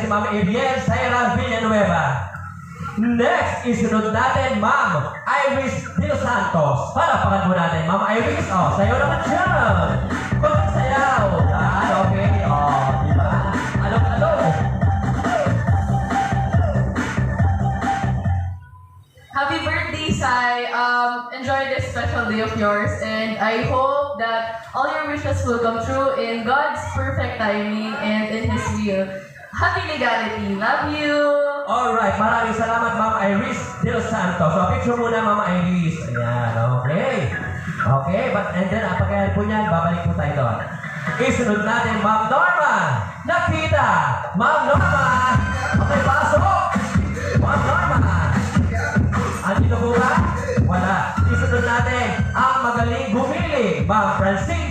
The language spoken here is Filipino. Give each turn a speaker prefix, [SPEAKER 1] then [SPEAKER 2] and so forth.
[SPEAKER 1] si Ma'am Ariel Saira Villanueva. Next, isunod natin, Ma'am Iris De Los Santos. Palakpakan po natin, Ma'am Iris. Oh, sayo naman siya. Pagsayaw. Okay. Oh, diba? Alok-alok.
[SPEAKER 2] Happy birthday, Sai. Enjoy this special day of yours, and I hope that all your wishes will come true in God's perfect timing and in His will. Happy legality. Love you.
[SPEAKER 1] Alright, maraming salamat, Ma'am Iris De Los Santos. So, picture muna, Ma'am Iris. Ayan, okay. Okay, and then, pagkayan po niyan, babalik po tayo doon. Isunod natin, Ma'am Norma. Nakita. Ma'am Norma. Okay, pasok. Ma'am Norma. Andito po ba? Wala. Isunod natin, ang magaling bumili. Ma'am Francine